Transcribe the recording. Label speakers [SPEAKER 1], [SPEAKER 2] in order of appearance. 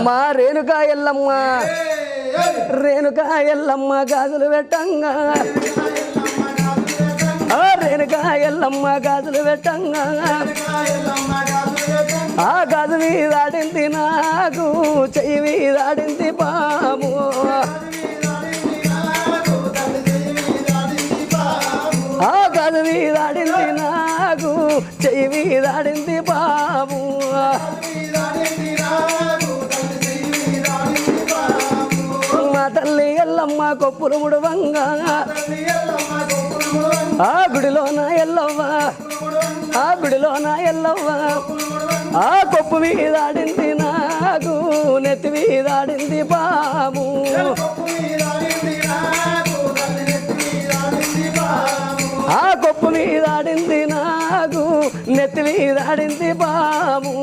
[SPEAKER 1] మా రేణుకా ఎల్లమ్మ రేణుకా ఎల్లమ్మ గాజులు పెట్టంగా రేణుకా ఎల్లమ్మ గాజులు పెట్టంగా ఆ గాజు మీదాడింది నాకు చెయ్యి మీదాడింది పాము ఆ గాజు మీదాడింది నాకు చెయ్యి మీదాడింది పాము మా తల్లి ఎల్లమ్మ కొప్పులు ముడువంగా ఆ గుడిలోన ఎల్లవ్వ ఆ గుడిలోన ఎల్లవ్వ ఆ కొప్పు మీదాడింది నాకు నెత్తి మీదాడింది పాము ఆ కొప్పు మీదాడింది నాకు నెత్తి మీదాడింది పాము